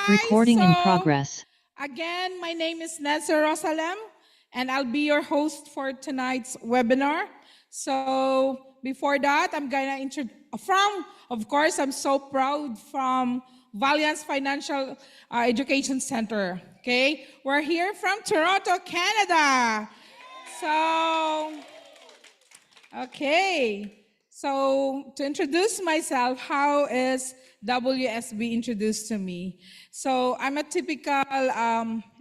Recording in So progress. again, my name is Nancy Rosalem, and I'll be your host for tonight's webinar. So before that, I'm gonna introduce of course, I'm so proud from Valiance Financial Education Center. Okay, we're here from Toronto, Canada. So okay. So to introduce myself, how is WSB introduced to me? So I'm a typical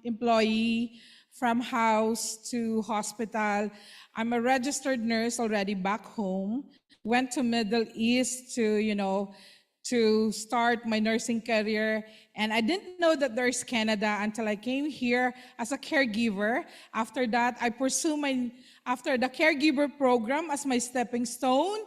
employee from house to hospital. I'm a registered nurse already back home. Went to Middle East to start my nursing career. And I didn't know that there's Canada until I came here as a caregiver. After that, after the caregiver program as my stepping stone.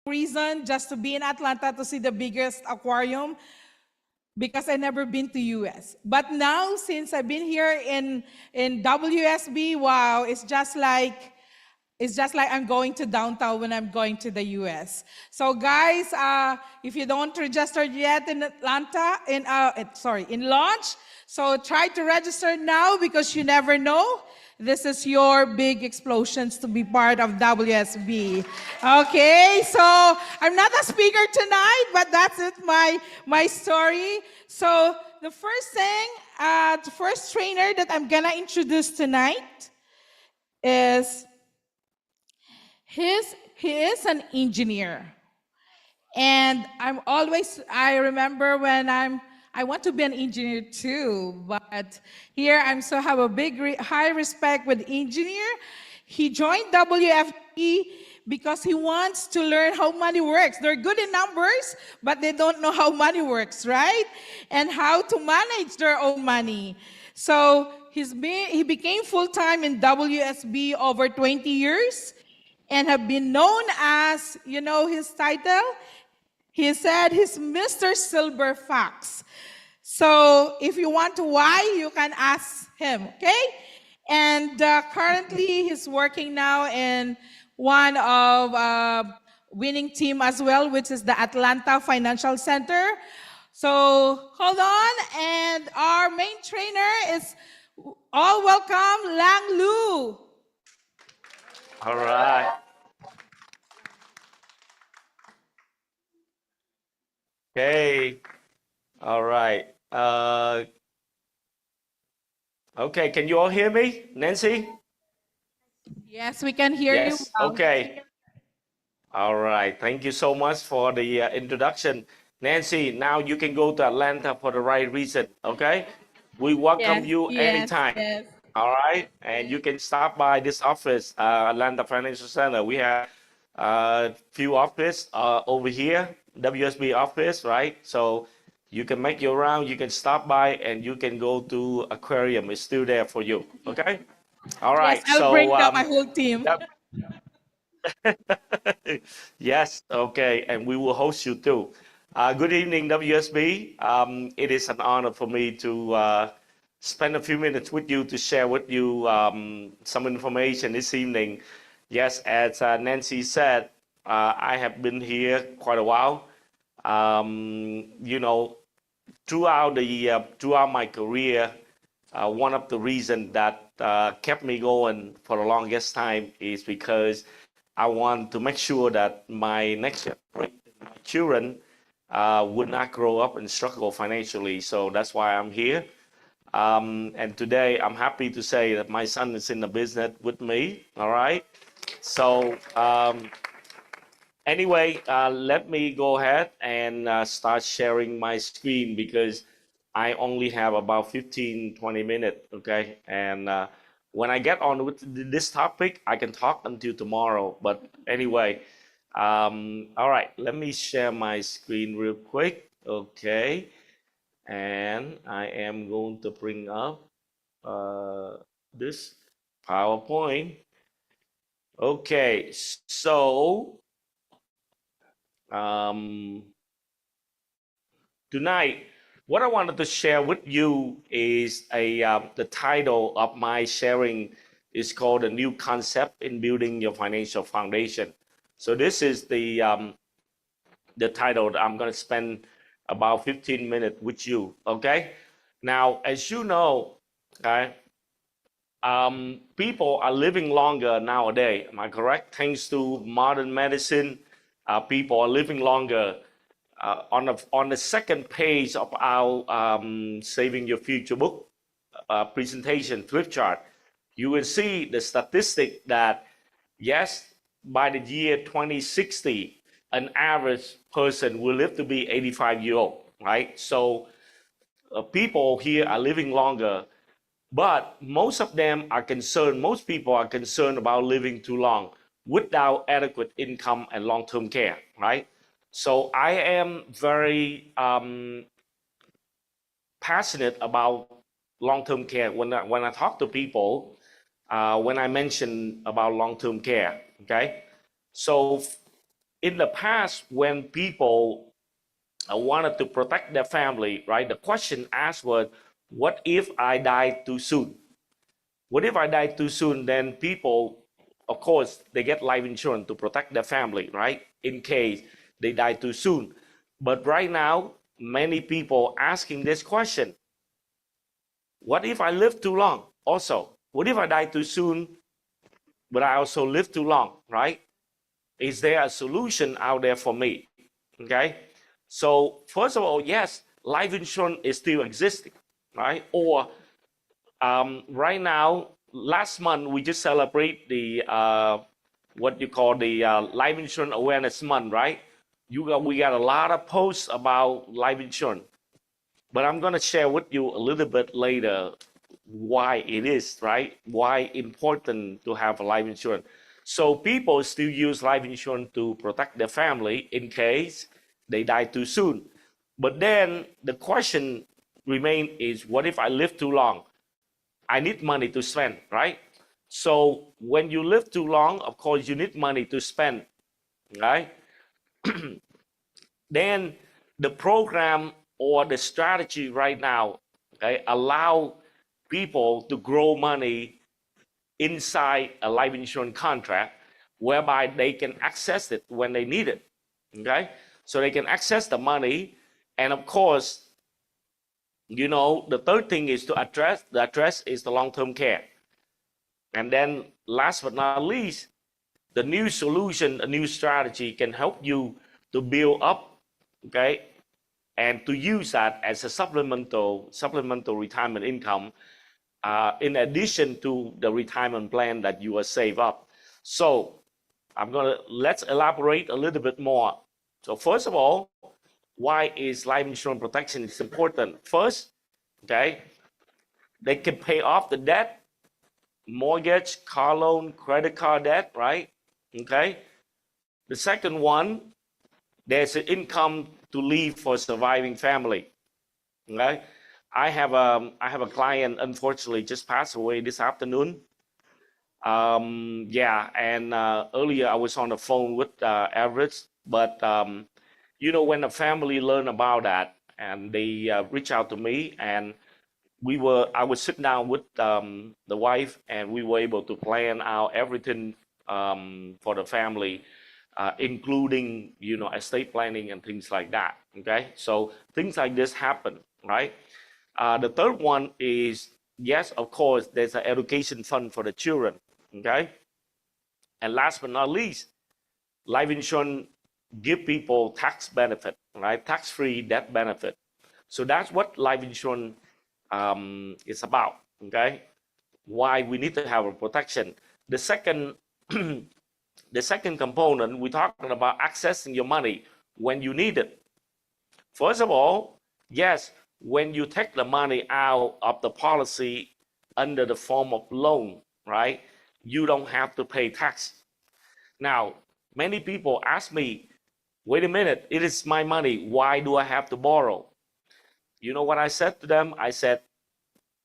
Reason just to be in Atlanta to see the biggest aquarium because I never been to US. But now since I've been here in WSB, wow, it's just like I'm going to downtown when I'm going to the US. So guys, if you don't register yet in Atlanta, in launch, so try to register now because you never know. This is your big explosions to be part of WSB. Okay, so I'm not a speaker tonight, but that's it, my story. So the first thing, the first trainer that I'm gonna introduce tonight is he is an engineer. And I remember when I want to be an engineer too, but here I'm so have a high respect with engineer. He joined WFE because he wants to learn how money works. They're good in numbers, but they don't know how money works, right? And how to manage their own money. So he became full-time in WSB over 20 years and have been known as, his title? He said he's Mr. Silver Fox. So if you want to why, you can ask him, okay? And currently, he's working now in one of winning team as well, which is the Atlanta Financial Center. So hold on, and our main trainer is all welcome, Lang Lu. All right. Okay. All right. Okay, can you all hear me? Nancy? Yes, we can hear you Yes, well. okay. All right, thank you so much for the introduction. Nancy, now you can go to Atlanta for the right reason, okay? We welcome Yes, you yes, anytime, yes. all right? And you can stop by this office, Atlanta Financial Center. We have a few office over here, WSB office, right? So you can make your round, you can stop by, and you can go to aquarium. It's still there for you, okay? All Yes, right, I'll so bring my whole team. that, yes, okay, and we will host you too. Good evening, WSB. It is an honor for me to spend a few minutes with you to share with you some information this evening. Yes, as Nancy said, I have been here quite a while. You know, throughout my career, one of the reasons that kept me going for the longest time is because I want to make sure that my next generation, my children, would not grow up and struggle financially. So that's why I'm here. And today I'm happy to say that my son is in the business with me. All right. So anyway, let me go ahead and start sharing my screen because I only have about 15-20 minutes, okay? And when I get on with this topic, I can talk until tomorrow. But anyway, all right, let me share my screen real quick, okay? And I am going to bring up this PowerPoint. Okay, so um, tonight, what I wanted to share with you is the title of my sharing is called a new concept in building your financial foundation. So this is the title that I'm going to spend about 15 minutes with you. Okay. Now, as you know, okay, people are living longer nowadays. Am I correct? Thanks to modern medicine, people are living longer on the second page of our Saving Your Future book presentation flip chart, you will see the statistic that yes, by the year 2060, an average person will live to be 85 years old, right? So people here are living longer, but most people are concerned about living too long without adequate income and long-term care, right? So I am very passionate about long-term care. When I talk to people, when I mention about long-term care, okay? So in the past, when people wanted to protect their family, right? The question asked was, what if I die too soon? What if I die too soon? Then people, of course, they get life insurance to protect their family, right? In case they die too soon. But right now, many people asking this question, what if I live too long? Also, what if I die too soon, but I also live too long, right? Is there a solution out there for me? Okay. So first of all, yes, life insurance is still existing, right? Or right now, last month we just celebrate the what you call the life insurance awareness month, right? We got a lot of posts about life insurance, but I'm going to share with you a little bit later why it is, right? Why important to have a life insurance. So people still use life insurance to protect their family in case they die too soon. But then the question remains is, what if I live too long? I need money to spend, right? So when you live too long, of course, you need money to spend, right? Then the program or the strategy right now, okay, allow people to grow money inside a life insurance contract whereby they can access it when they need it, okay? So they can access the money. And of course, the third thing is to address is the long-term care. And then last but not least, the new solution, a new strategy can help you to build up, okay, and to use that as a supplemental retirement income in addition to the retirement plan that you are save up. So let's elaborate a little bit more. So first of all, why is life insurance protection is important? First, okay, they can pay off the debt, mortgage, car loan, credit card debt, right? Okay. The second one, there's an income to leave for surviving family. Okay. I have a client, unfortunately, just passed away this afternoon. Yeah, and earlier I was on the phone with Everett, but when the family learn about that, and they reach out to me, and I was sitting down with the wife, and we were able to plan out everything for the family, including estate planning and things like that. Okay, so things like this happen, right? The third one is, yes, of course, there's an education fund for the children. Okay, and last but not least, life insurance give people tax benefit, right? Tax-free death benefit. So that's what life insurance is about. Okay, why we need to have a protection. The second, the second component, we're talking about accessing your money when you need it. First of all, yes, when you take the money out of the policy under the form of loan, right? You don't have to pay tax. Now, many people ask me, wait a minute, it is my money. Why do I have to borrow? You know what I said to them? I said,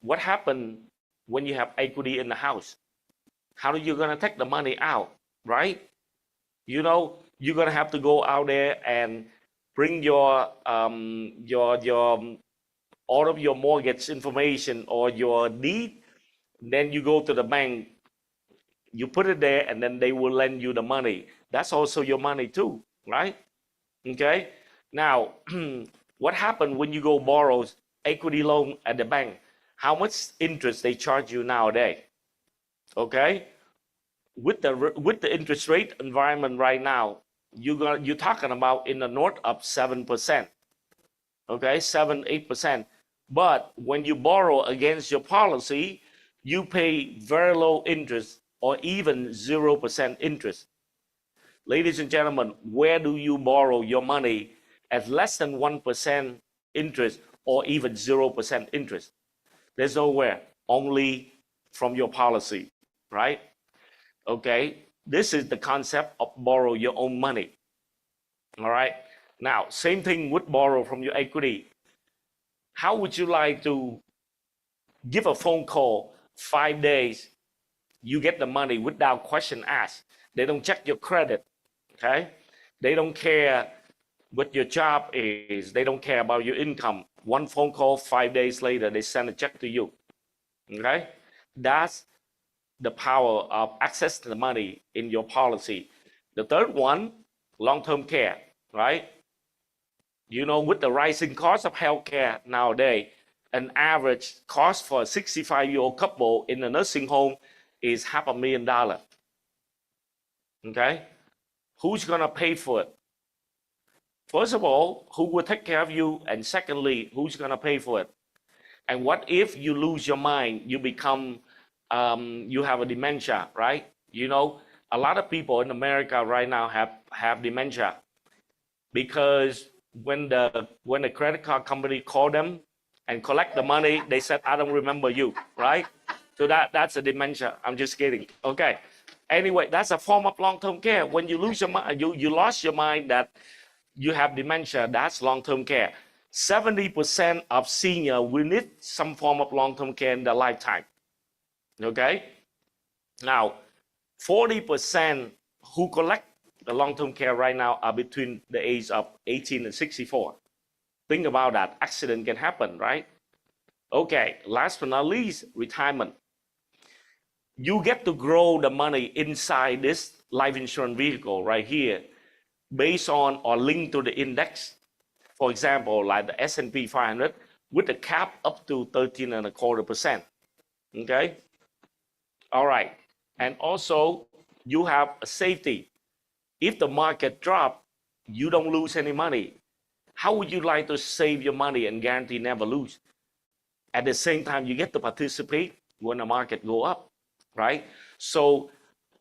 what happened when you have equity in the house? How are you going to take the money out, right? You're going to have to go out there and bring your all of your mortgage information or your deed. Then you go to the bank, you put it there, and then they will lend you the money. That's also your money too, right? Okay. Now, what happened when you go borrow equity loan at the bank? How much interest they charge you nowadays? Okay. With the interest rate environment right now, you're talking about in the north of 7%. Okay, 7-8%. But when you borrow against your policy, you pay very low interest or even 0% interest. Ladies and gentlemen, where do you borrow your money at less than 1% interest or even 0% interest? There's nowhere, only from your policy, right? Okay, this is the concept of borrow your own money. All right, now, same thing with borrow from your equity. How would you like to give a phone call 5 days, you get the money without question asked? They don't check your credit, okay? They don't care what your job is. They don't care about your income. One phone call, 5 days later, they send a check to you, okay? That's the power of access to the money in your policy. The third one, long-term care, right? With the rising cost of healthcare nowadays, an average cost for a 65-year-old couple in a nursing home is $500,000. Okay? Who's going to pay for it? First of all, who will take care of you? And secondly, who's going to pay for it? And what if you lose your mind? You become, you have a dementia, right? A lot of people in America right now have dementia because when the credit card company call them and collect the money, they said, I don't remember you, right? So that's a dementia. I'm just kidding. Okay. Anyway, that's a form of long-term care. When you lose your mind, you lost your mind that you have dementia, that's long-term care. 70% of senior will need some form of long-term care in their lifetime. Okay. Now, 40% who collect the long-term care right now are between the age of 18 and 64. Think about that. Accident can happen, right? Okay, last but not least, retirement. You get to grow the money inside this life insurance vehicle right here based on or linked to the index. For example, like the S&P 500 with a cap up to 13.25%. Okay? All right. And also, you have a safety. If the market drop, you don't lose any money. How would you like to save your money and guarantee never lose? At the same time, you get to participate when the market go up, right? So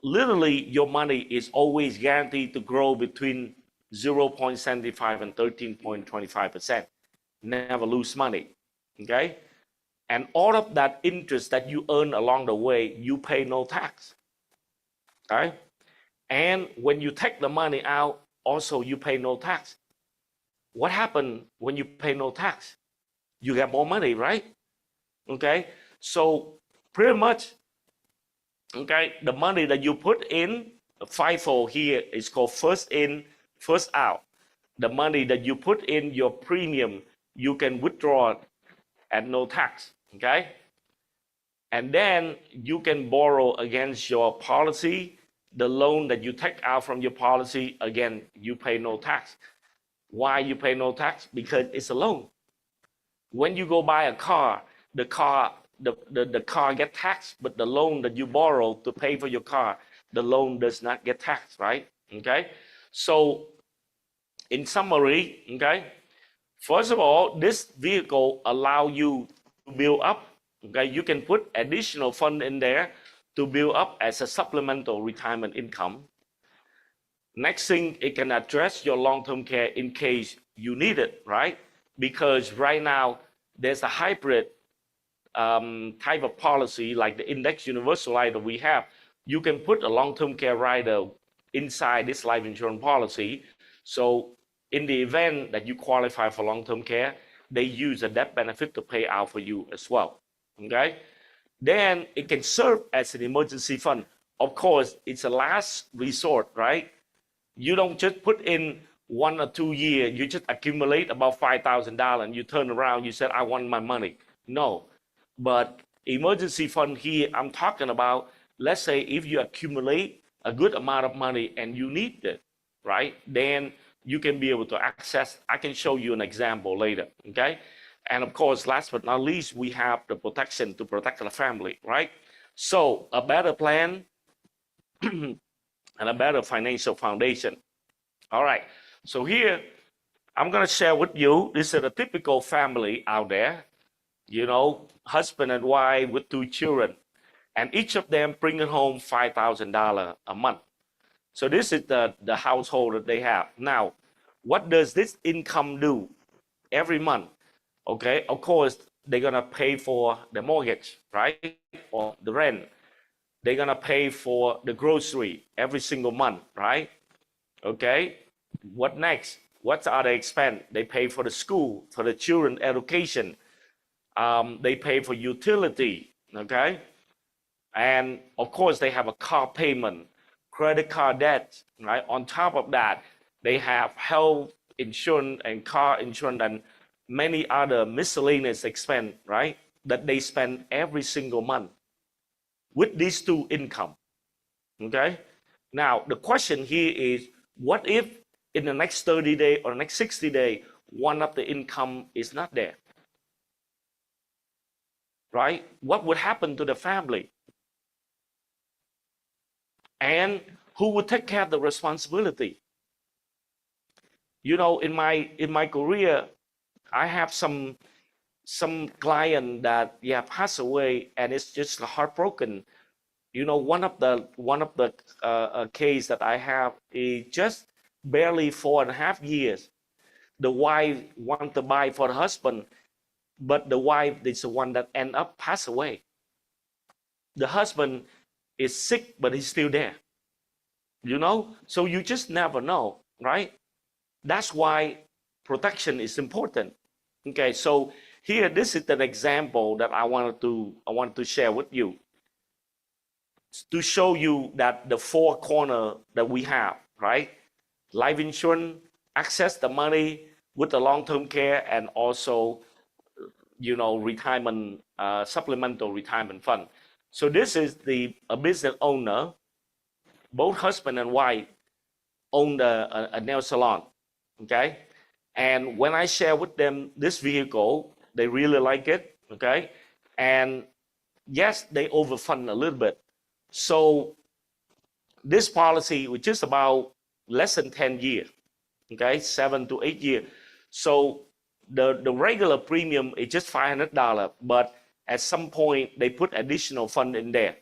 literally your money is always guaranteed to grow between 0.75 and 13.25%. Never lose money, okay? And all of that interest that you earn along the way, you pay no tax, right? And when you take the money out, also you pay no tax. What happens when you pay no tax? You get more money, right? Okay, so pretty much, okay, the money that you put in, FIFO here is called first in, first out. The money that you put in your premium, you can withdraw at no tax, okay? And then you can borrow against your policy. The loan that you take out from your policy, again, you pay no tax. Why you pay no tax? Because it's a loan. When you go buy a car, the car get taxed, but the loan that you borrow to pay for your car, the loan does not get taxed, right? Okay. So in summary, okay, first of all, this vehicle allow you to build up. Okay, you can put additional fund in there to build up as a supplemental retirement income. Next thing, it can address your long-term care in case you need it, right? Because right now there's a hybrid type of policy like the index universal life that we have. You can put a long-term care rider inside this life insurance policy. So in the event that you qualify for long-term care, they use a death benefit to pay out for you as well. Okay? Then it can serve as an emergency fund. Of course, it's a last resort, right? You don't just put in 1 or 2 years, you just accumulate about $5,000 and you turn around, you said, I want my money. No, but emergency fund here, I'm talking about, let's say if you accumulate a good amount of money and you need it, right? Then you can be able to access, I can show you an example later, okay? And of course, last but not least, we have the protection to protect the family, right? So a better plan and a better financial foundation. All right, so here I'm gonna share with you, this is a typical family out there, you know, husband and wife with 2 children, and each of them bringing home $5,000 a month. So this is the household that they have. Now, what does this income do every month? Okay, of course, they're gonna pay for the mortgage, right? Or the rent. They're gonna pay for the grocery every single month, right? Okay, what next? What are the expense? They pay for the school, for the children education. They pay for utility, okay? And of course, they have a car payment, credit card debt, right? On top of that, they have health insurance and car insurance and many other miscellaneous expense, right? That they spend every single month with these 2 income, okay? Now, the question here is, what if in the next 30 days or next 60 days, one of the income is not there, right? What would happen to the family? And who would take care of the responsibility? You know, in my career, I have some client that passed away, and it's just heartbroken. You know, one of the case that I have is just barely 4.5 years. The wife want to buy for the husband, but the wife is the one that end up pass away. The husband is sick, but he's still there. You know, so you just never know, right? That's why protection is important. Okay, so here, this is an example that I wanted to share with you to show you that the 4 corners that we have, right? Life insurance, access the money with the long-term care, and also, you know, retirement, supplemental retirement fund. So this is a business owner, both husband and wife own a nail salon, okay? And when I share with them this vehicle, they really like it, okay? And yes, they overfund a little bit. So this policy, which is about less than 10 years, okay, 7 to 8 years. So the regular premium is just $500, but at some point they put additional fund in there.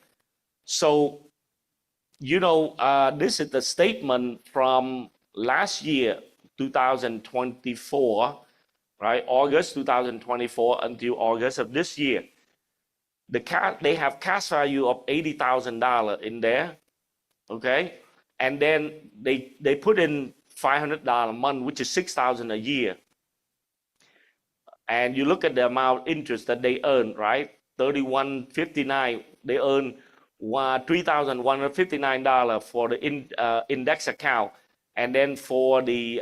So, this is the statement from last year, 2024, right? August 2024 until August of this year. They have cash value of $80,000 in there, okay? And then they put in $500 a month, which is $6,000 a year. And you look at the amount interest that they earn, right? 31.59. They earn $3,159 for the index account, and then for the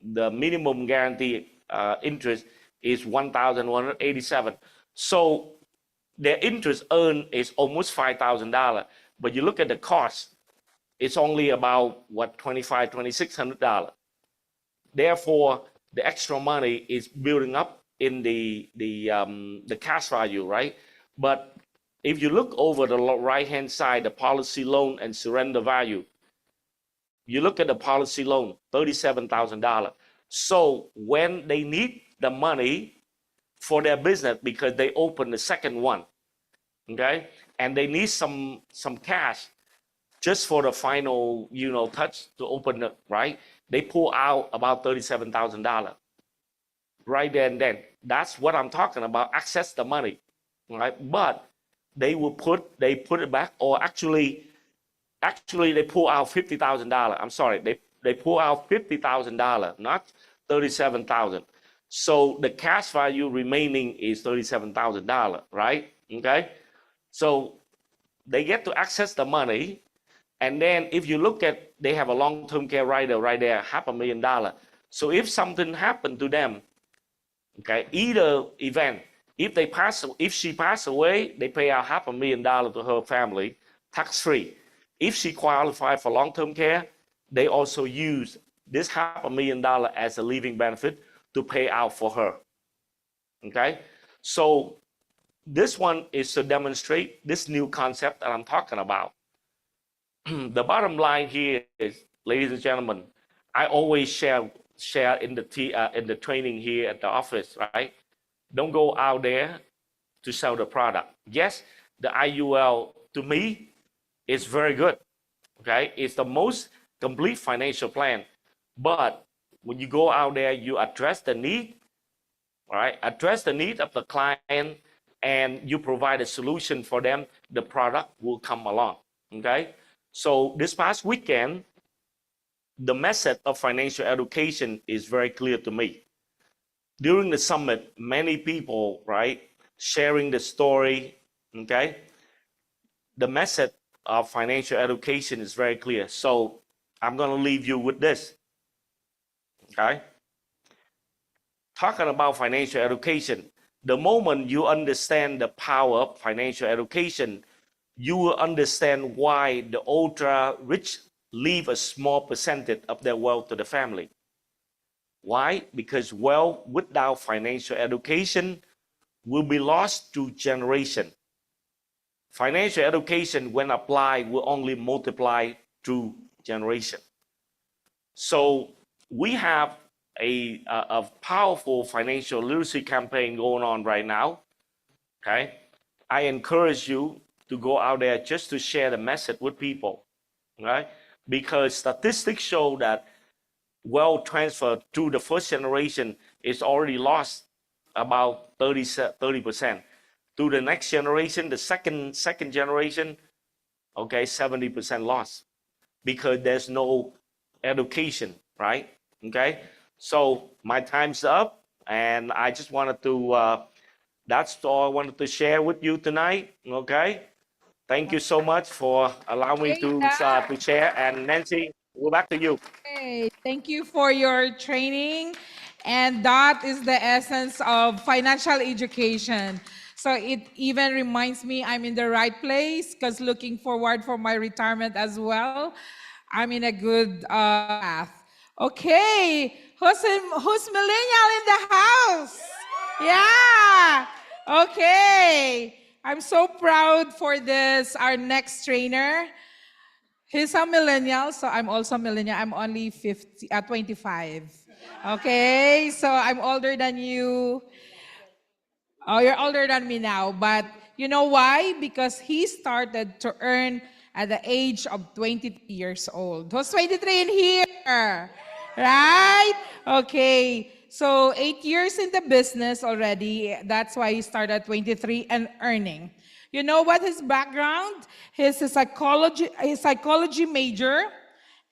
minimum guarantee interest is 1,187. So their interest earned is almost $5,000, but you look at the cost, it's only about $2,600. Therefore, the extra money is building up in the cash value, right? But if you look over the right-hand side, the policy loan and surrender value, you look at the policy loan, $37,000. So when they need the money for their business because they open the second one, okay, and they need some cash just for the final, touch to open it, right? They pull out about $37,000 right there and then. That's what I'm talking about. Access the money, right? But they put it back, or actually they pull out $50,000. I'm sorry, they pull out $50,000, not $37,000. So the cash value remaining is $37,000, right? Okay, so they get to access the money. And then if you look at, they have a long-term care rider right there, $500,000. So if something happened to them, okay, either event, if she passed away, they pay out $500,000 to her family, tax-free. If she qualified for long-term care, they also use this $500,000 as a living benefit to pay out for her. Okay, so this one is to demonstrate this new concept that I'm talking about. The bottom line here is, ladies and gentlemen, I always share in the training here at the office, right? Don't go out there to sell the product. Yes, the IUL to me is very good. Okay, it's the most complete financial plan. But when you go out there, you address the need, right? Address the need of the client, and you provide a solution for them. The product will come along. Okay. So this past weekend, the method of financial education is very clear to me. During the summit, many people, right, sharing the story, okay? The method of financial education is very clear. So I'm going to leave you with this, okay? Talking about financial education, the moment you understand the power of financial education, you will understand why the ultra rich leave a small percentage of their wealth to the family. Why? Because wealth without financial education will be lost to generation. Financial education, when applied, will only multiply through generation. So we have a powerful financial literacy campaign going on right now. Okay, I encourage you to go out there just to share the message with people, right? Because statistics show that wealth transfer to the first generation is already lost about 30%. To the next generation, the second generation, okay, 70% lost because there's no education, right? Okay, so my time's up, and I just wanted to. That's all I wanted to share with you tonight. Okay. Thank you so much for allowing me to share. And Nancy, we're back to you. Okay, thank you for your training. And that is the essence of financial education. So it even reminds me I'm in the right place because looking forward for my retirement as well. I'm in a good path. Okay, who's millennial in the house? Yeah. Okay. I'm so proud for this, our next trainer. He's a millennial, so I'm also a millennial. I'm only 25. Okay, so I'm older than you. Oh, you're older than me now, but you know why? Because he started to earn at the age of 23 years old. Who's 23 in here? Right? Okay. So 8 years in the business already. That's why he started at 23 and earning. You know what his background? He's a psychology major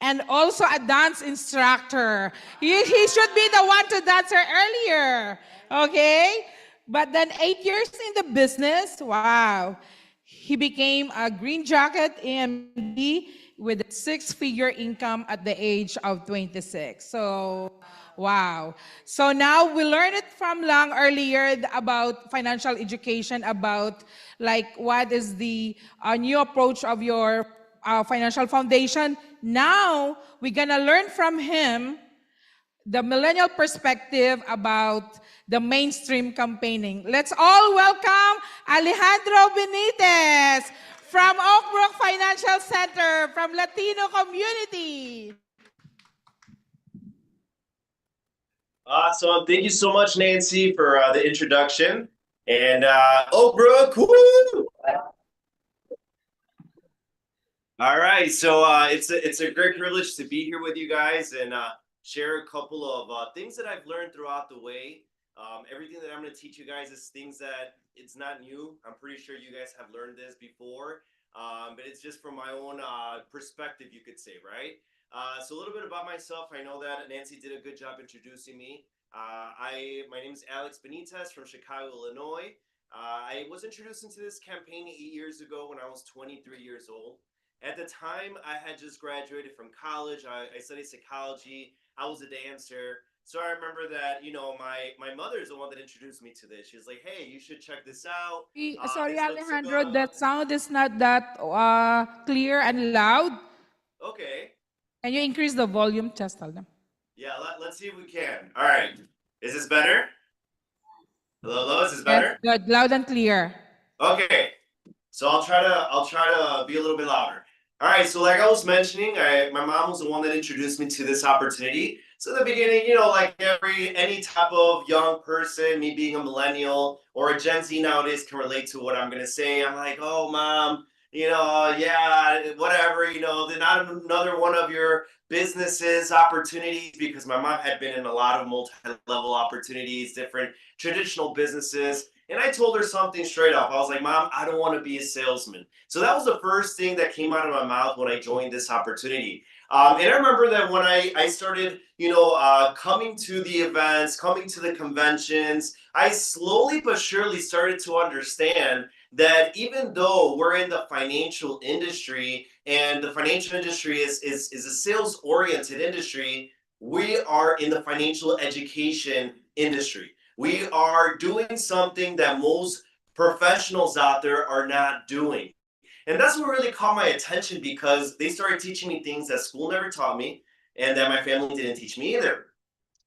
and also a dance instructor. He should be the one to dance her earlier. Okay? But then 8 years in the business, wow. He became a green jacket AMD with a six-figure income at the age of 26. So, wow. So now we learned it from Lang earlier about financial education, about like what is the new approach of your financial foundation. Now we're gonna learn from him the millennial perspective about the mainstream campaigning. Let's all welcome Alejandro Benitez from Oakbrook Financial Center from Latino community. Awesome. Thank you so much, Nancy, for the introduction. And Oak Brook, woo! All right, so it's a great privilege to be here with you guys and share a couple of things that I've learned throughout the way. Everything that I'm going to teach you guys is things that it's not new. I'm pretty sure you guys have learned this before, but it's just from my own perspective, you could say, right? So a little bit about myself. I know that Nancy did a good job introducing me. My name is Alex Benitez from Chicago, Illinois. I was introduced into this campaign 8 years ago when I was 23 years old. At the time, I had just graduated from college. I studied psychology. I was a dancer. So I remember that, you know, my mother is the one that introduced me to this. She was like, hey, you should check this out. Sorry, Alejandro, that sound is not that clear and loud. Okay. Can you increase the volume? Just tell them. Yeah, let's see if we can. All right. Is this better? Hello, is this better? Yes, good, loud and clear. Okay. So I'll try to be a little bit louder. All right, so like I was mentioning, my mom was the one that introduced me to this opportunity. So in the beginning, you know, like any type of young person, me being a millennial or a Gen Z nowadays can relate to what I'm gonna say. I'm like, oh mom, you know, yeah, whatever, you know, they're not another one of your businesses opportunities, because my mom had been in a lot of multi-level opportunities, different traditional businesses. And I told her something straight up. I was like, Mom, I don't want to be a salesman. So that was the first thing that came out of my mouth when I joined this opportunity. And I remember that when I started, you know, coming to the events, coming to the conventions, I slowly but surely started to understand that even though we're in the financial industry and the financial industry is a sales oriented industry, we are in the financial education industry. We are doing something that most professionals out there are not doing. And that's what really caught my attention, because they started teaching me things that school never taught me and that my family didn't teach me either.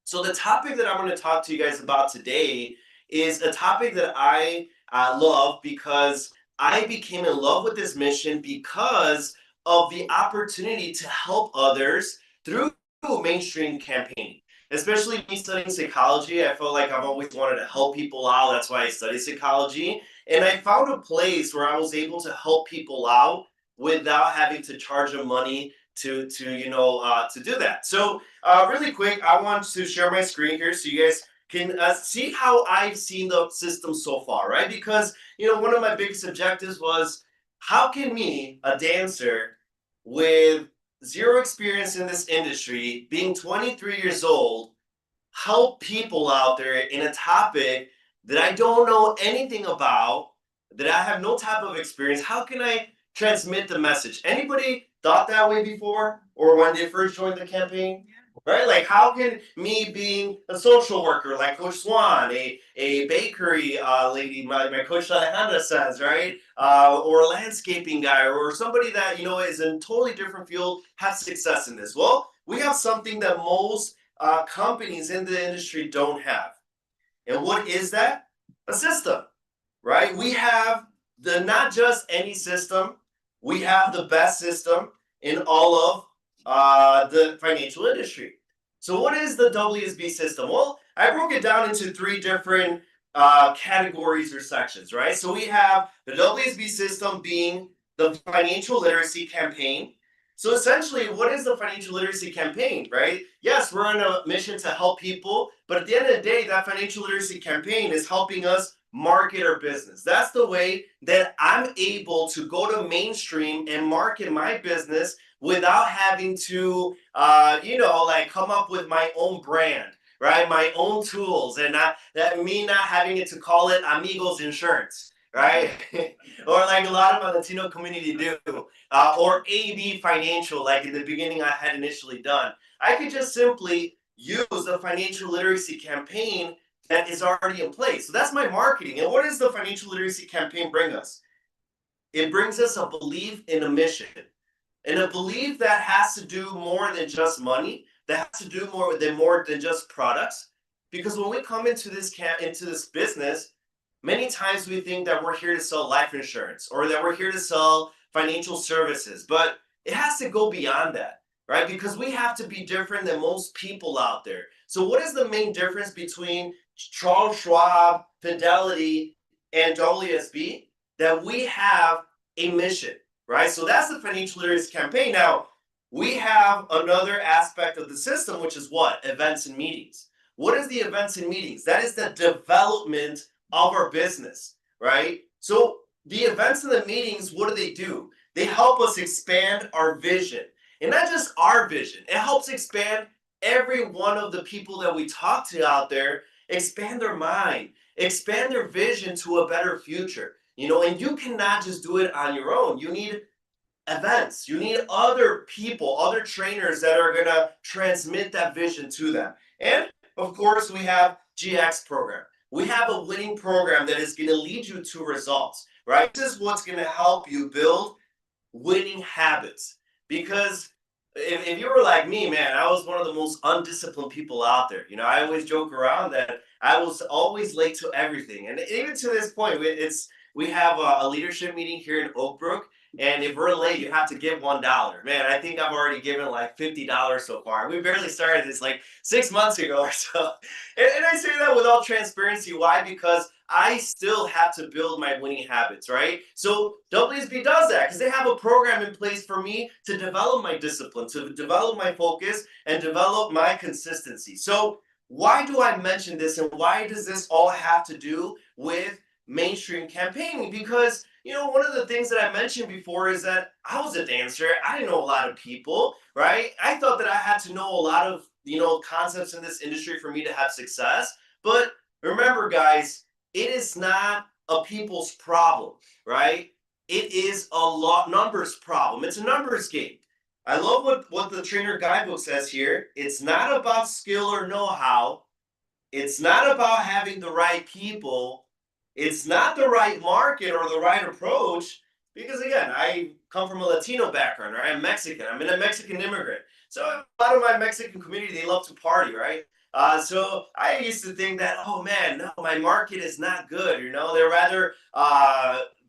So the topic that I'm going to talk to you guys about today is a topic that I love, because I became in love with this mission because of the opportunity to help others through mainstream campaigning. Especially me studying psychology, I felt like I've always wanted to help people out. That's why I studied psychology. And I found a place where I was able to help people out without having to charge them money to do that. So really quick, I want to share my screen here so you guys can see how I've seen the system so far, right? Because, you know, one of my biggest objectives was, how can me, a dancer with zero experience in this industry, being 23 years old, help people out there in a topic that I don't know anything about, that I have no type of experience? How can I transmit the message? Anybody thought that way before, or when they first joined the campaign? Right? Like, how can me being a social worker like Coach Swan, a bakery lady, my coach Alejandra says, right? Or a landscaping guy, or somebody that, you know, is in a totally different field, have success in this? Well, we have something that most companies in the industry don't have. And what is that? A system, right? We have not just any system, we have the best system in all of the financial industry. So what is the WSB system? Well, I broke it down into three different categories or sections, right? So we have the WSB system being the financial literacy campaign. So essentially, what is the financial literacy campaign, right? Yes, we're on a mission to help people, but at the end of the day, that financial literacy campaign is helping us market our business. That's the way that I'm able to go to mainstream and market my business without having to, like come up with my own brand, right? My own tools, and not that me not having it to call it amigos insurance, right? Or like a lot of my Latino community do, or AB financial, like in the beginning I had initially done. I could just simply use the financial literacy campaign that is already in place. So that's my marketing. And what does the financial literacy campaign bring us? It brings us a belief in a mission, and a belief that has to do more than just money, that has to do more than just products. Because when we come into into this business, many times we think that we're here to sell life insurance or that we're here to sell financial services, but it has to go beyond that, right? Because we have to be different than most people out there. So what is the main difference between Charles Schwab, Fidelity, and WSB? That we have a mission, right? So that's the financial literacy campaign. Now, we have another aspect of the system, which is what? Events and meetings. What is the events and meetings? That is the development of our business, right? So the events and the meetings, what do? They help us expand our vision. And not just our vision, it helps expand every one of the people that we talk to out there, expand their mind, expand their vision to a better future. And you cannot just do it on your own. You need events. You need other people, other trainers that are going to transmit that vision to them. And of course, we have GX program. We have a winning program that is going to lead you to results, right? This is what's going to help you build winning habits. Because if you were like me, man, I was one of the most undisciplined people out there. I always joke around that I was always late to everything. And even to this point, we have a leadership meeting here in Oak Brook, and if we're late, you have to give $1. Man, I think I've already given like $50 so far. We barely started this like 6 months ago or so. And I say that with all transparency. Why? Because I still have to build my winning habits, right? So WSB does that because they have a program in place for me to develop my discipline, to develop my focus, and develop my consistency. So why do I mention this, and why does this all have to do with mainstream campaigning? Because one of the things that I mentioned before is that I was a dancer. I didn't know a lot of people, right? I thought that I had to know a lot of concepts in this industry for me to have success. But remember, guys, it is not a people's problem, right? It is a lot numbers problem. It's a numbers game. I love what the trainer guidebook says here. It's not about skill or know-how. It's not about having the right people. It's not the right market or the right approach. Because again, I come from a Latino background, right? I'm Mexican. I'm a Mexican immigrant. So a lot of my Mexican community, they love to party, right? So I used to think that, oh man, no, my market is not good. They'd rather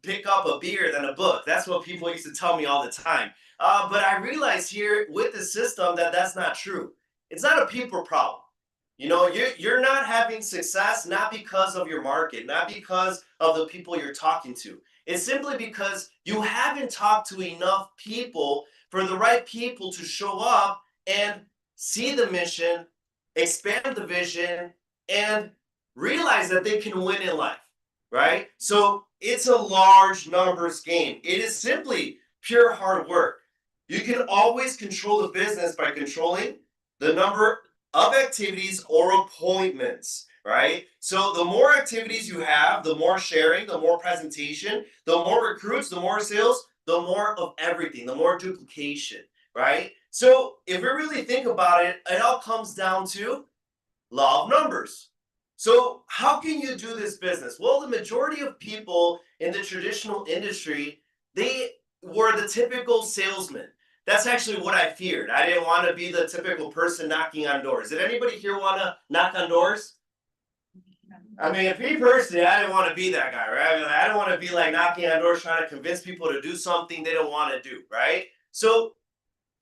pick up a beer than a book. That's what people used to tell me all the time. But I realized here with the system that that's not true. It's not a people problem. You're not having success not because of your market, not because of the people you're talking to. It's simply because you haven't talked to enough people for the right people to show up and see the mission, expand the vision, and realize that they can win in life, right? So it's a large numbers game. It is simply pure hard work. You can always control the business by controlling the number of activities or appointments, right? So the more activities you have, the more sharing, the more presentation, the more recruits, the more sales, the more of everything, the more duplication, right? So if we really think about it, it all comes down to law of numbers. So how can you do this business? Well, the majority of people in the traditional industry, they were the typical salesman. That's actually what I feared. I didn't want to be the typical person knocking on doors. Did anybody here want to knock on doors? I mean, if me personally, I didn't want to be that guy, right? I don't want to be like knocking on doors trying to convince people to do something they don't want to do, right? So,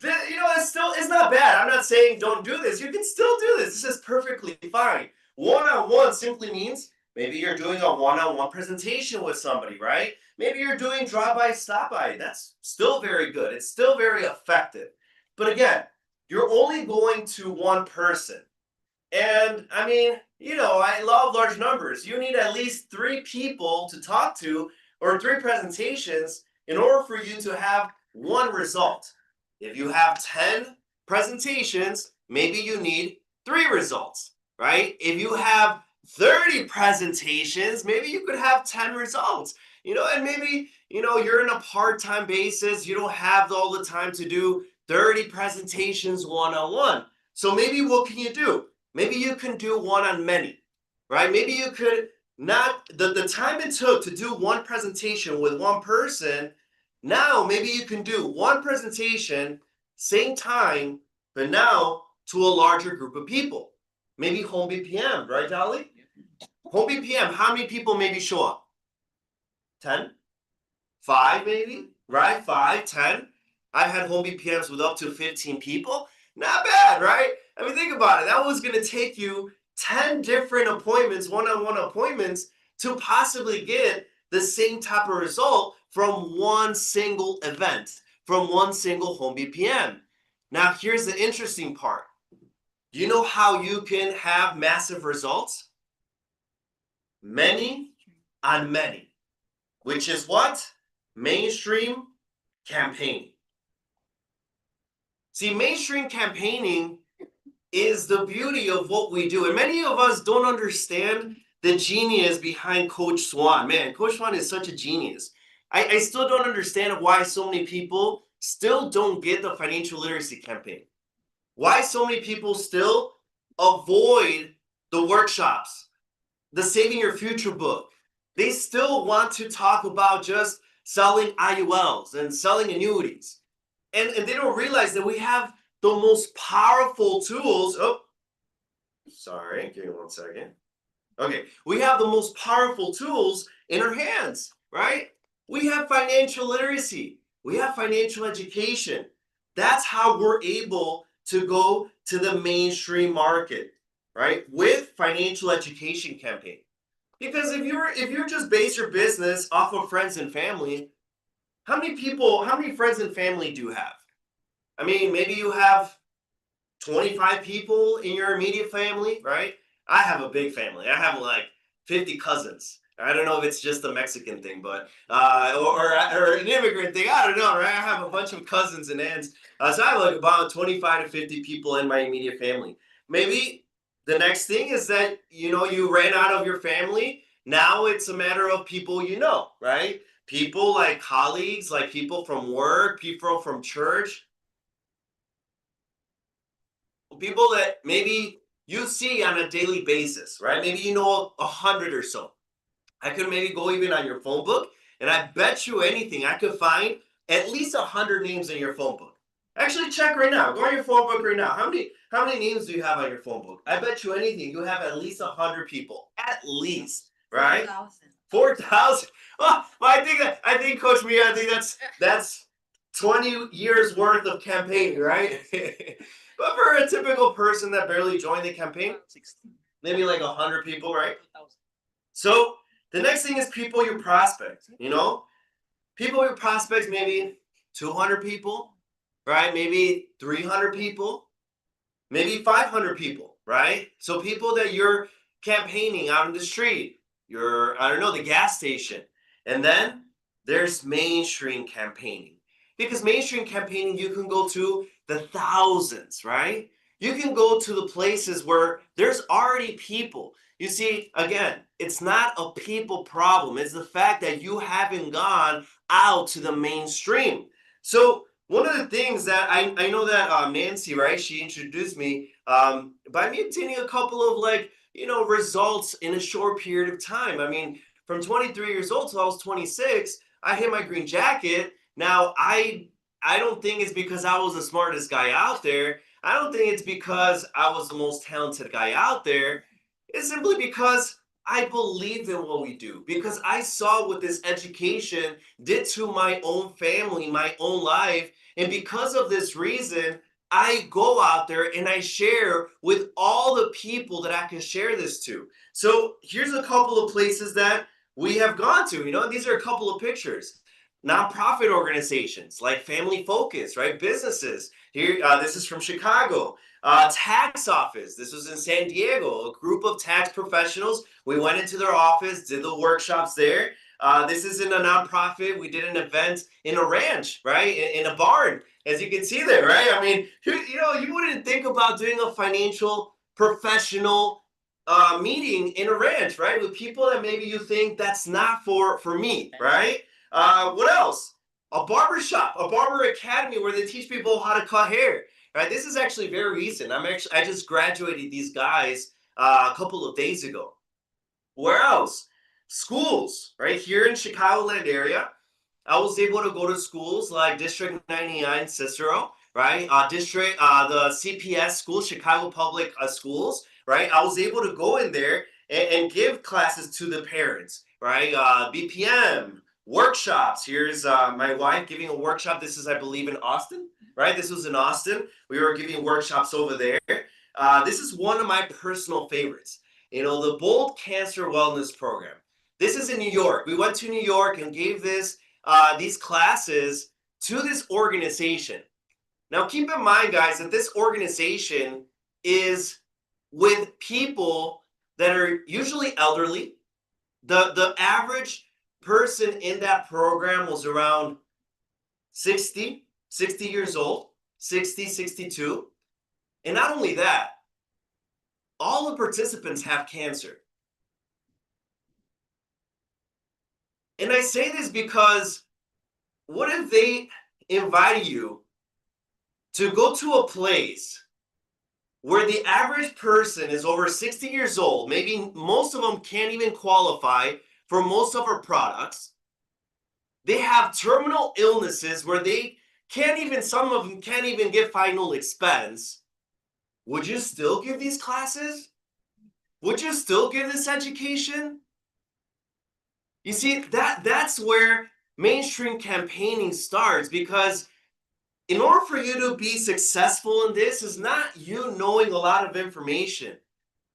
it's not bad. I'm not saying don't do this. You can still do this. This is perfectly fine. One-on-one simply means Maybe you're doing a one-on-one presentation with somebody, right? Maybe you're doing drive-by, stop-by. That's still very good. It's still very effective. But again, you're only going to one person. And I mean, I love large numbers. You need at least three people to talk to or three presentations in order for you to have one result. If you have 10 presentations, maybe you need three results, right? If you have 30 presentations, maybe you could have 10 results. And maybe, you're in a part-time basis, you don't have all the time to do 30 presentations one-on-one. So maybe what can you do? Maybe you can do one on many, right? Maybe you could not, the time it took to do one presentation with one person, now maybe you can do one presentation, same time, but now to a larger group of people. Maybe home BPM, right, Dolly? Home BPM, how many people maybe show up? 10? 5 maybe, right? 5, 10. I've had home BPMs with up to 15 people. Not bad, right? I mean, think about it. That was going to take you 10 different appointments, one-on-one appointments, to possibly get the same type of result from one single event, from one single home BPM. Now, here's the interesting part. You know how you can have massive results? Many on many, which is what? Mainstream campaigning. See, mainstream campaigning is the beauty of what we do. And many of us don't understand the genius behind Coach Swan. Man, Coach Swan is such a genius. I still don't understand why so many people still don't get the financial literacy campaign. Why so many people still avoid the workshops, the Saving Your Future book. They still want to talk about just selling IULs and selling annuities. And they don't realize that we have the most powerful tools. Oh, sorry, give me 1 second. Okay, we have the most powerful tools in our hands, right? We have financial literacy. We have financial education. That's how we're able to go to the mainstream market, right? With financial education campaign. Because if you just base your business off of friends and family, how many friends and family do you have? I mean, maybe you have 25 people in your immediate family, right? I have a big family. I have like 50 cousins. I don't know if it's just a Mexican thing, but or an immigrant thing. I don't know, right? I have a bunch of cousins and aunts. So I have like about 25 to 50 people in my immediate family. Maybe the next thing is that you ran out of your family. Now it's a matter of people right? People like colleagues, like people from work, people from church, people that maybe you see on a daily basis, right? Maybe 100 or so. I could maybe go even on your phone book, and I bet you anything, I could find at least 100 names in your phone book. Actually, check right now. Go on your phone book right now. How many names do you have on your phone book? I bet you anything, you have at least 100 people, at least, right? 4,000. Oh, well, I think Coach Mia, I think that's 20 years worth of campaign, right? But for a typical person that barely joined the campaign, maybe like 100 people, right? So the next thing is people you prospect, people you prospect, maybe 200 people, right? Maybe 300 people, maybe 500 people, right? So people that you're campaigning out in the street, the gas station. And then there's mainstream campaigning. Because mainstream campaigning, you can go to the thousands, right? You can go to the places where there's already people. You see, again, it's not a people problem. It's the fact that you haven't gone out to the mainstream. So one of the things that I know that Nancy, right? She introduced me by me obtaining a couple of results in a short period of time. I mean, from 23 years old till I was 26, I hit my green jacket. Now, I don't think it's because I was the smartest guy out there. I don't think it's because I was the most talented guy out there. It's simply because I believe in what we do, because I saw what this education did to my own family, my own life. And because of this reason, I go out there and I share with all the people that I can share this to. So here's a couple of places that we have gone to. These are a couple of pictures. Nonprofit organizations like Family Focus, right? Businesses. Here, this is from Chicago. Tax office. This was in San Diego. A group of tax professionals. We went into their office, did the workshops there. This is in a nonprofit. We did an event in a ranch, right? In a barn, as you can see there, right? I mean, you wouldn't think about doing a financial professional meeting in a ranch, right? With people that maybe you think that's not for me, right? What else? A barber shop, a barber academy where they teach people how to cut hair, right? This is actually very recent. I just graduated these guys a couple of days ago. Where else? Schools, right here in Chicagoland area. I was able to go to schools like District 99 Cicero, right? The CPS school, Chicago Public Schools, right? I was able to go in there and give classes to the parents, right? BPM, workshops. Here's my wife giving a workshop. This is, I believe, in Austin, right? This was in Austin. We were giving workshops over there. This is one of my personal favorites. The Bold Cancer Wellness Program. This is in New York. We went to New York and gave these classes to this organization. Now, keep in mind, guys, that this organization is with people that are usually elderly. The average person in that program was around 60 years old, 60, 62. And not only that, all the participants have cancer. And I say this because what if they invite you to go to a place where the average person is over 60 years old, maybe most of them can't even qualify for most of our products. They have terminal illnesses where some of them can't even get final expense. Would you still give these classes? Would you still give this education? You see, that's where mainstream campaigning starts, because in order for you to be successful in this is not you knowing a lot of information.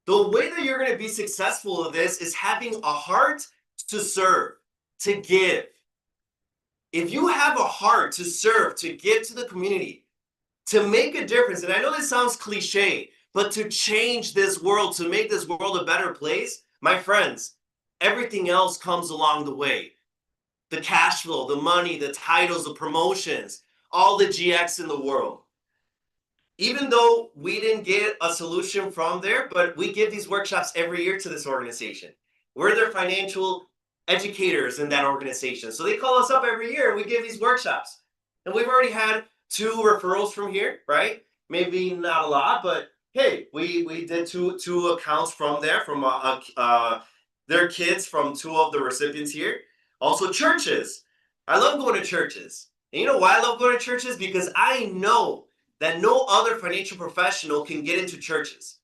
The way that you're going to be successful in this is having a heart to serve, to give. If you have a heart to serve, to give to the community, to make a difference, and I know this sounds cliche, but to change this world, to make this world a better place, my friends, everything else comes along the way. The cash flow, the money, the titles, the promotions, all the GX in the world. Even though we didn't get a solution from there, but we give these workshops every year to this organization. We're their financial educators in that organization. So they call us up every year and we give these workshops. And we've already had 2 referrals from here, right? Maybe not a lot, but hey, we did two accounts from there, from their kids, from 2 of the recipients here. Also churches. I love going to churches. And you know why I love going to churches? Because I know that no other financial professional can get into churches,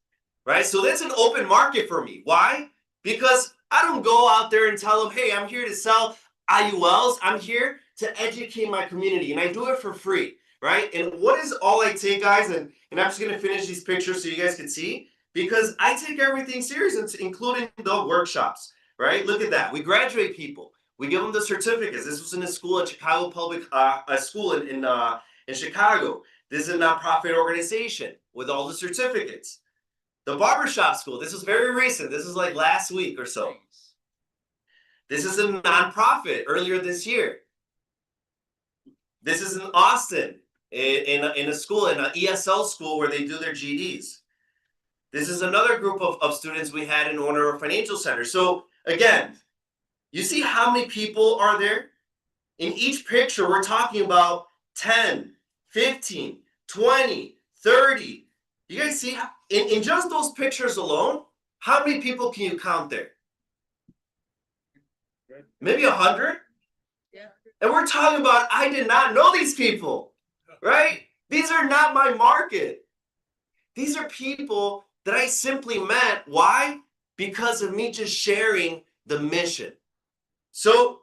right? So that's an open market for me. Why? Because I don't go out there and tell them, hey, I'm here to sell IULs. I'm here to educate my community, and I do it for free, right? And what is all I take, guys? And I'm just going to finish these pictures so you guys can see, because I take everything serious, including the workshops, right? Look at that. We graduate people. We give them the certificates. This was in a school at Chicago Public School in Chicago. This is a nonprofit organization with all the certificates. The barbershop school, this was very recent. This is like last week or so. This is a nonprofit earlier this year. This is in Austin, in a school, in an ESL school where they do their GEDs. This is another group of students we had in one of our financial centers. So again, you see how many people are there? In each picture, we're talking about 10, 15, 20, 30. You guys see, in just those pictures alone, how many people can you count there? Maybe 100? Yeah. And we're talking about, I did not know these people, right? These are not my market. These are people that I simply met. Why? Because of me just sharing the mission. So,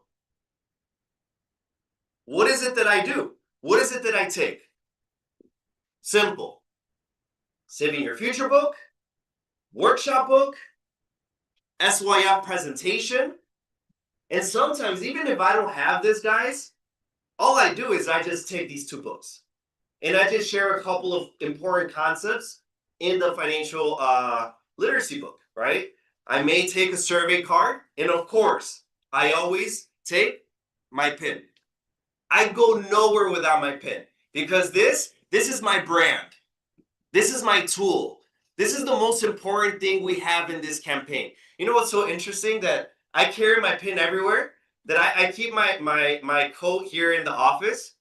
what is it that I do? What is it that I take? Simple. Saving Your Future book, workshop book, SYF presentation. And sometimes, even if I don't have this, guys, all I do is I just take these 2 books and I just share a couple of important concepts in the financial literacy book, right? I may take a survey card, and of course, I always take my pen. I go nowhere without my pen because this is my brand. This is my tool. This is the most important thing we have in this campaign. You know what's so interesting? That I carry my pen everywhere, that I keep my coat here in the office,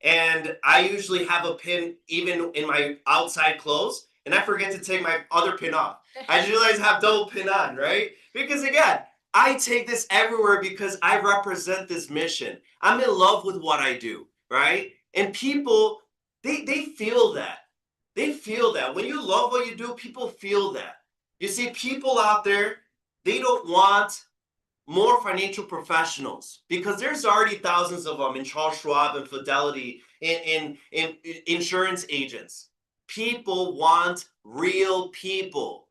and I usually have a pin even in my outside clothes, and I forget to take my other pin off. I just realize I have double pin on, right? Because again, I take this everywhere because I represent this mission. I'm in love with what I do, right? And people, they feel that. They feel that. When you love what you do, people feel that. You see, people out there, they don't want more financial professionals because there's already thousands of them in Charles Schwab and Fidelity, in insurance agents. People want real people.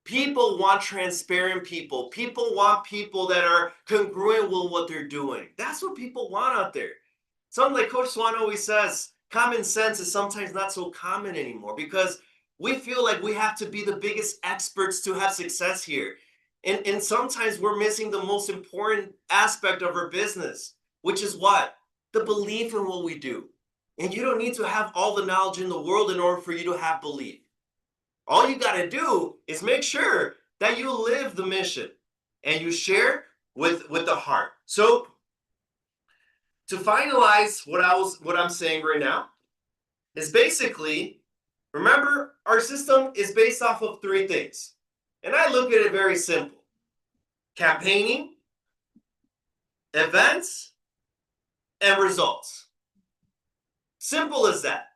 People want transparent people. People want people that are congruent with what they're doing. That's what people want out there. Something like Coach Swan always says, common sense is sometimes not so common anymore because we feel like we have to be the biggest experts to have success here. And sometimes we're missing the most important aspect of our business, which is what? The belief in what we do. And you don't need to have all the knowledge in the world in order for you to have belief. All you got to do is make sure that you live the mission and you share with the heart. So to finalize what I'm saying right now is basically, remember, our system is based off of 3 things. And I look at it very simple. Campaigning, events, and results. Simple as that.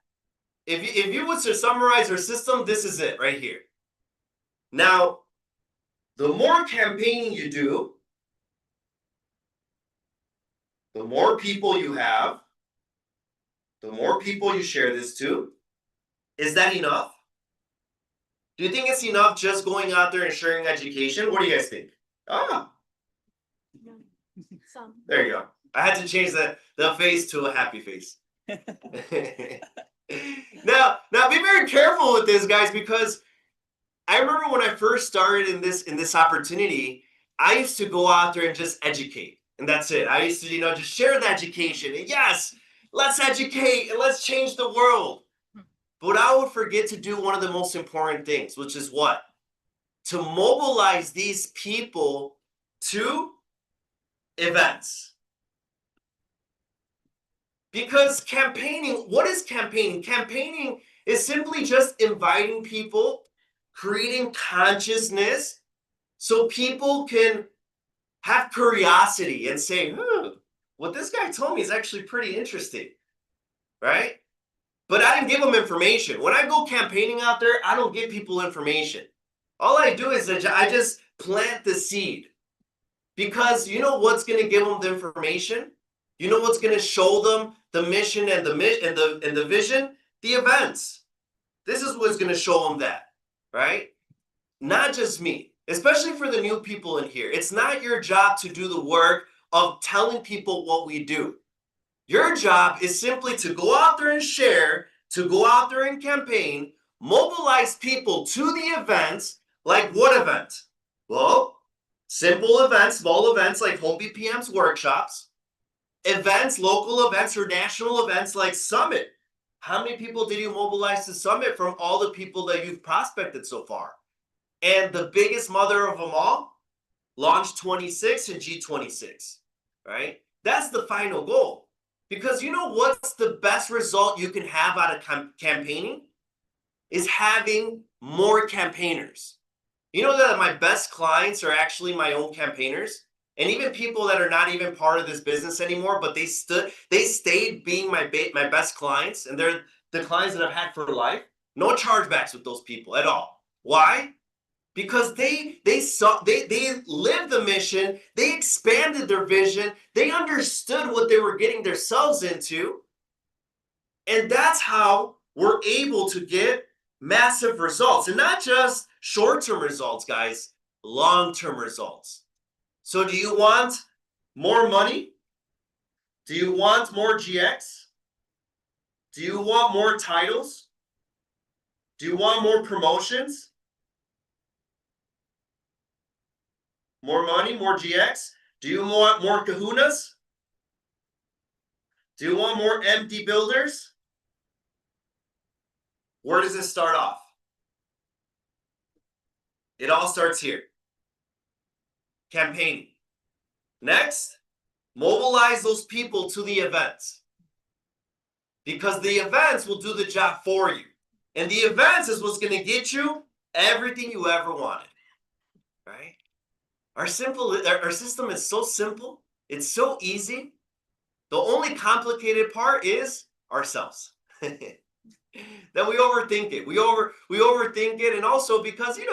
If you was to summarize our system, this is it right here. Now, the more campaigning you do, the more people you have, the more people you share this to. Is that enough? Do you think it's enough just going out there and sharing education? What do you guys think? Some. There you go. I had to change the face to a happy face. Now be very careful with this, guys, because I remember when I first started in this opportunity, I used to go out there and just educate, and that's it. I used to, just share the education. And yes, let's educate and let's change the world. But I would forget to do one of the most important things, which is what? To mobilize these people to events. Because campaigning, what is campaigning? Campaigning is simply just inviting people, creating consciousness so people can have curiosity and say, what this guy told me is actually pretty interesting, right? But I didn't give them information. When I go campaigning out there, I don't give people information. All I do is I just plant the seed. Because you know what's going to give them the information? You know what's going to show them the mission and the vision? The events. This is what's going to show them that, right? Not just me, especially for the new people in here. It's not your job to do the work of telling people what we do. Your job is simply to go out there and share, to go out there and campaign, mobilize people to the events. Like what event? Well, simple events, small events like Home BPM's workshops, events, local events, or national events like Summit. How many people did you mobilize to Summit from all the people that you've prospected so far? And the biggest mother of them all, Launch 26 and G26, right? That's the final goal. Because you know what's the best result you can have out of campaigning? Is having more campaigners. You know that my best clients are actually my own campaigners, and even people that are not even part of this business anymore, but they stayed being my best clients, and they're the clients that I've had for life. No chargebacks with those people at all. Why? Because they lived the mission, they expanded their vision, they understood what they were getting themselves into, and that's how we're able to get massive results, and not just short-term results, guys, long-term results. So do you want more money? Do you want more GX? Do you want more titles? Do you want more promotions? More money, more GX? Do you want more kahunas? Do you want more empty builders? Where does it start off? It all starts here. Campaigning. Next, mobilize those people to the events. Because the events will do the job for you. And the events is what's going to get you everything you ever wanted. Right? Our system is so simple. It's so easy. The only complicated part is ourselves. That we overthink it. We overthink it, and also because we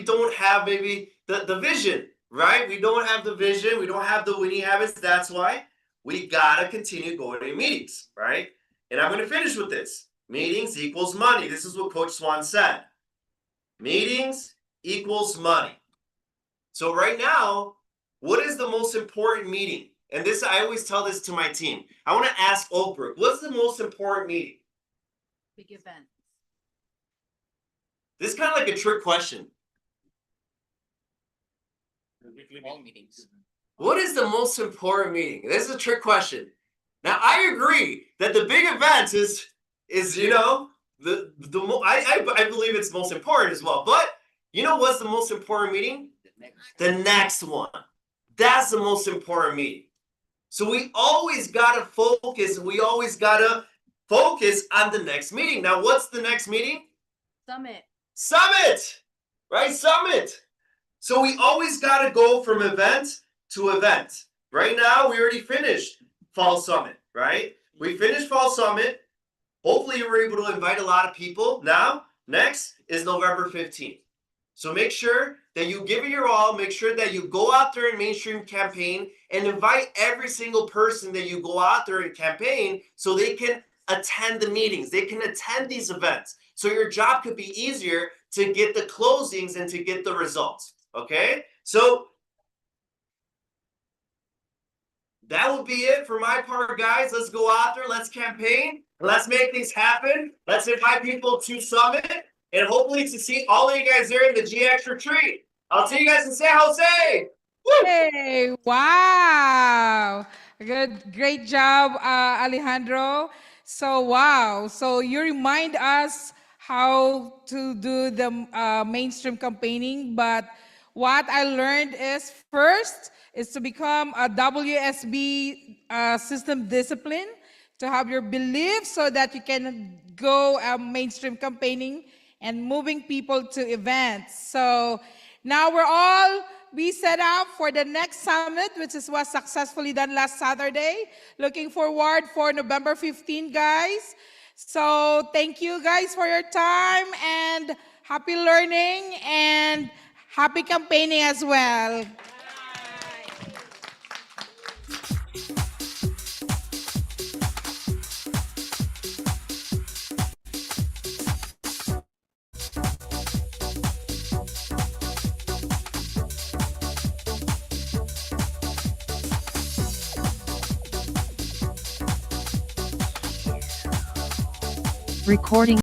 don't have maybe the vision, right? We don't have the vision. We don't have the winning habits. That's why we gotta continue going to meetings, right? And I'm gonna finish with this. Meetings equals money. This is what Coach Swan said. Meetings equals money. So right now, what is the most important meeting? And this, I always tell this to my team. I want to ask Oprah, what's the most important meeting? Big event. This is kind of like a trick question. All meetings. What is the most important meeting? This is a trick question. Now, I agree that the big events is I believe it's most important as well. But you know what's the most important meeting? The next one. That's the most important meeting. So we always got to focus. We always got to focus on the next meeting. Now, what's the next meeting? Summit. Summit, right? Summit. So we always got to go from event to event. Right now, we already finished Fall Summit, right? We finished Fall Summit. Hopefully, you were able to invite a lot of people. Now, next is November 15th. So make sure that you give it your all. Make sure that you go out there and mainstream campaign and invite every single person that you go out there and campaign so they can attend the meetings. They can attend these events. So your job could be easier to get the closings and to get the results. Okay? So that will be it for my part, guys. Let's go out there. Let's campaign. Let's make things happen. Let's invite people to Summit. And hopefully to see all of you guys there in the GX retreat. I'll see you guys in San Jose. Woo! Hey, wow. Great job, Alejandro. So, wow. So you remind us how to do the mainstream campaigning. But what I learned is first is to become a WSB system discipline, to have your beliefs so that you can go mainstream campaigning and moving people to events. So now we're all be set up for the next summit, which was successfully done last Saturday. Looking forward for November 15, guys. So thank you guys for your time, and happy learning and happy campaigning as well. Recording